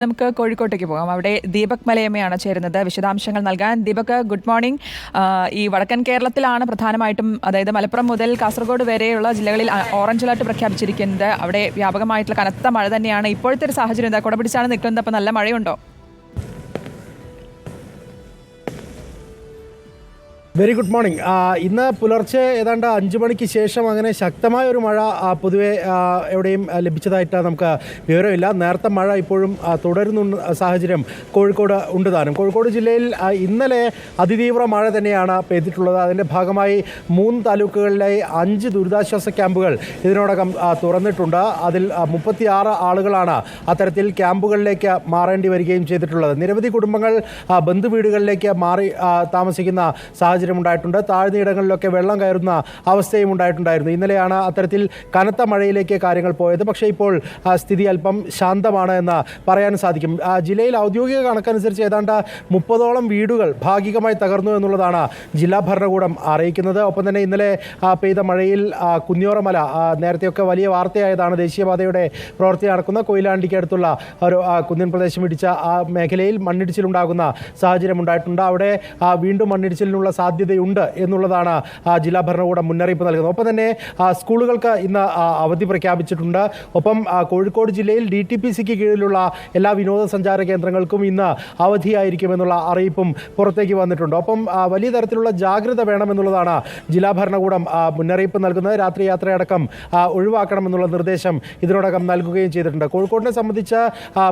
നമുക്ക് കോഴിക്കോട്ടേക്ക് പോകാം. അവിടെ ദീപക് മലയമ്മയാണ് ചേരുന്നത് വിശദാംശങ്ങൾ നൽകാൻ. Deepak, good morning. ഈ വടക്കൻ കേരളത്തിലാണ് പ്രധാനമായിട്ടും, അതായത് മലപ്പുറം മുതൽ കാസർഗോഡ് വരെയുള്ള ജില്ലകളിൽ ഓറഞ്ച് അലർട്ട് പ്രഖ്യാപിച്ചിരിക്കുന്നത്. അവിടെ വ്യാപകമായിട്ടുള്ള കനത്ത മഴ തന്നെയാണ്. ഇപ്പോഴത്തെ ഒരു സാഹചര്യം എന്താ? കുടപിടിച്ചാണ് നിൽക്കുന്നത്. അപ്പോൾ നല്ല മഴയുണ്ടോ? Very good morning. ഇന്ന് പുലർച്ചെ ഏതാണ്ട് 5 മണിക്ക് ശേഷം അങ്ങനെ ശക്തമായ ഒരു മഴ പൊതുവെ എവിടെയും ലഭിച്ചതായിട്ട് നമുക്ക് വിവരമില്ല. നേരത്തെ മഴ ഇപ്പോഴും തുടരുന്ന സാഹചര്യം കോഴിക്കോട് ഉണ്ട് താനും. കോഴിക്കോട് ജില്ലയിൽ ഇന്നലെ അതിതീവ്ര മഴ തന്നെയാണ് പെയ്തിട്ടുള്ളത്. അതിൻ്റെ ഭാഗമായി 3 താലൂക്കുകളിലെ 5 ദുരിതാശ്വാസ ക്യാമ്പുകൾ ഇതിനോടകം തുറന്നിട്ടുണ്ട്. അതിൽ 36 ആളുകളാണ് അത്തരത്തിൽ ക്യാമ്പുകളിലേക്ക് മാറേണ്ടി വരികയും ചെയ്തിട്ടുള്ളത്. നിരവധി കുടുംബങ്ങൾ ബന്ധുവീടുകളിലേക്ക് മാറി താമസിക്കുന്ന സാഹചര്യം ഉണ്ടായിട്ടുണ്ട്. താഴ്ന്നയിടങ്ങളിലൊക്കെ വെള്ളം കയറുന്ന അവസ്ഥയും ഉണ്ടായിട്ടുണ്ടായിരുന്നു. ഇന്നലെയാണ് അത്തരത്തിൽ കനത്ത മഴയിലേക്ക് കാര്യങ്ങൾ പോയത്. പക്ഷേ ഇപ്പോൾ സ്ഥിതി അല്പം ശാന്തമാണ് എന്ന് പറയാൻ സാധിക്കും. ജില്ലയിൽ ഔദ്യോഗിക കണക്കനുസരിച്ച് ഏതാണ്ട് 30ഓളം വീടുകൾ ഭാഗികമായി തകർന്നു എന്നുള്ളതാണ് ജില്ലാ ഭരണകൂടം അറിയിക്കുന്നത്. ഒപ്പം തന്നെ ഇന്നലെ പെയ്ത മഴയിൽ കുന്നിയോറമല, നേരത്തെയൊക്കെ വലിയ വാർത്തയായതാണ്, ദേശീയപാതയുടെ പ്രവൃത്തി നടക്കുന്ന കൊയിലാണ്ടിക്ക് അടുത്തുള്ള ഒരു കുന്നിൻ പ്രദേശം ഇടിച്ച ആ മേഖലയിൽ മണ്ണിടിച്ചിലുണ്ടാകുന്ന സാഹചര്യം ഉണ്ടായിട്ടുണ്ട്. അവിടെ വീണ്ടും മണ്ണിടിച്ചിലിനുള്ള സാധ്യതയുണ്ട് എന്നുള്ളതാണ് ജില്ലാ ഭരണകൂടം മുന്നറിയിപ്പ് നൽകുന്നത്. ഒപ്പം തന്നെ സ്കൂളുകൾക്ക് ഇന്ന് അവധി പ്രഖ്യാപിച്ചിട്ടുണ്ട്. ഒപ്പം കോഴിക്കോട് ജില്ലയിൽ DTPCക്ക് കീഴിലുള്ള എല്ലാ വിനോദസഞ്ചാര കേന്ദ്രങ്ങൾക്കും ഇന്ന് അവധിയായിരിക്കുമെന്നുള്ള അറിയിപ്പും പുറത്തേക്ക് വന്നിട്ടുണ്ട്. ഒപ്പം വലിയ തരത്തിലുള്ള ജാഗ്രത വേണമെന്നുള്ളതാണ് ജില്ലാ ഭരണകൂടം മുന്നറിയിപ്പ് നൽകുന്നത്. രാത്രി യാത്രയടക്കം ഒഴിവാക്കണമെന്നുള്ള നിർദ്ദേശം ഇതിനോടകം നൽകുകയും ചെയ്തിട്ടുണ്ട്. കോഴിക്കോടിനെ സംബന്ധിച്ച്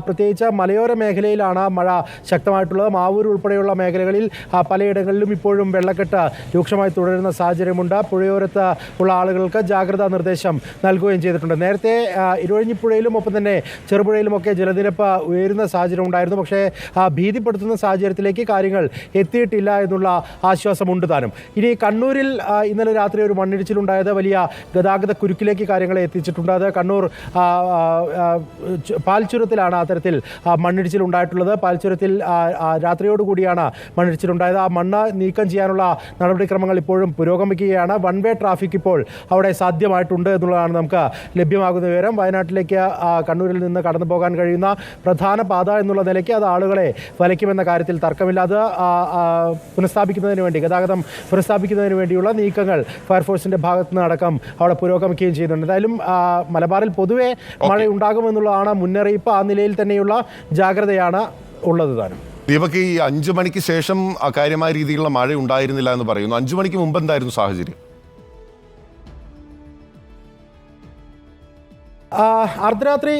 പ്രത്യേകിച്ച് മലയോര മേഖലയിലാണ് മഴ ശക്തമായിട്ടുള്ളത്. മാവൂർ ഉൾപ്പെടെയുള്ള മേഖലകളിൽ പലയിടങ്ങളിലും ഇപ്പോഴും വെള്ളക്കെട്ട് രൂക്ഷമായി തുടരുന്ന സാഹചര്യമുണ്ട്. പുഴയോരത്ത് ഉള്ള ആളുകൾക്ക് ജാഗ്രതാ നിർദ്ദേശം നൽകുകയും ചെയ്തിട്ടുണ്ട്. നേരത്തെ ഇരുവഴിഞ്ഞിപ്പുഴയിലും ഒപ്പം തന്നെ ചെറുപുഴയിലുമൊക്കെ ജലനിരപ്പ് ഉയരുന്ന സാഹചര്യം ഉണ്ടായിരുന്നു. പക്ഷേ ഭീതിപ്പെടുത്തുന്ന സാഹചര്യത്തിലേക്ക് കാര്യങ്ങൾ എത്തിയിട്ടില്ല എന്നുള്ള ആശ്വാസമുണ്ട് താനും. ഇനി കണ്ണൂരിൽ ഇന്നലെ രാത്രി ഒരു മണ്ണിടിച്ചിലുണ്ടായത് വലിയ ഗതാഗത കുരുക്കിലേക്ക് കാര്യങ്ങളെ എത്തിച്ചിട്ടുണ്ട്. അത് കണ്ണൂർ പാൽച്ചുരത്തിലാണ് അത്തരത്തിൽ മണ്ണിടിച്ചിൽ ഉണ്ടായിട്ടുള്ളത്. പാൽച്ചുരത്തിൽ രാത്രിയോടുകൂടിയാണ് മണ്ണിടിച്ചിലുണ്ടായത്. ആ മണ്ണ് നീക്കം ചെയ്യാനുള്ള നടപടിക്രമങ്ങൾ ഇപ്പോഴും പുരോഗമിക്കുകയാണ്. വൺ വേ ട്രാഫിക് ഇപ്പോൾ അവിടെ സാധ്യമായിട്ടുണ്ട് എന്നുള്ളതാണ് നമുക്ക് ലഭ്യമാകുന്ന വിവരം. വയനാട്ടിലേക്ക് കണ്ണൂരിൽ നിന്ന് കടന്നു പോകാൻ കഴിയുന്ന പ്രധാന പാത എന്നുള്ള നിലയ്ക്ക് അത് ആളുകളെ വലയ്ക്കുമെന്ന കാര്യത്തിൽ തർക്കമില്ല. അത് പുനഃസ്ഥാപിക്കുന്നതിന് വേണ്ടി, ഗതാഗതം പുനഃസ്ഥാപിക്കുന്നതിന് വേണ്ടിയുള്ള നീക്കങ്ങൾ ഫയർഫോഴ്സിൻ്റെ ഭാഗത്തു നിന്ന് അടക്കം അവിടെ പുരോഗമിക്കുകയും ചെയ്യുന്നുണ്ട്. എന്തായാലും മലബാറിൽ പൊതുവെ മഴ ഉണ്ടാകുമെന്നുള്ളതാണ് മുന്നറിയിപ്പ്. ആ നിലയിൽ തന്നെയുള്ള ജാഗ്രതയാണ് ഉള്ളത് താനും. ദീപക്, ഈ 5 മണിക്ക് ശേഷം കാര്യമായ രീതിയിലുള്ള മഴ ഉണ്ടായിരുന്നില്ല എന്ന് പറയുന്നു. 5 മണിക്ക് മുമ്പ് എന്തായിരുന്നു സാഹചര്യം? അർദ്ധരാത്രി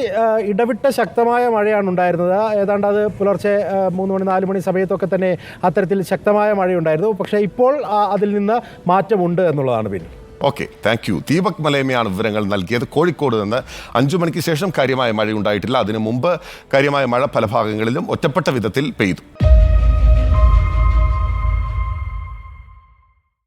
ഇടവിട്ട ശക്തമായ മഴയാണ് ഉണ്ടായിരുന്നത്. ഏതാണ്ട് അത് പുലർച്ചെ 3 മണി 4 മണി സമയത്തൊക്കെ തന്നെ അത്തരത്തിൽ ശക്തമായ മഴയുണ്ടായിരുന്നു. പക്ഷേ ഇപ്പോൾ അതിൽ നിന്ന് മാറ്റമുണ്ട് എന്നുള്ളതാണ് പിന്നെ. Okay, thank you. ദീപക് മലയമ്മയാണ് വിവരങ്ങൾ നൽകിയത്. കോഴിക്കോട് നിന്ന് 5 മണിക്ക് ശേഷം കാര്യമായ മഴയുണ്ടായിട്ടില്ല. അതിനു മുമ്പ് കാര്യമായ മഴ പല ഭാഗങ്ങളിലും ഒറ്റപ്പെട്ട വിധത്തിൽ പെയ്തു.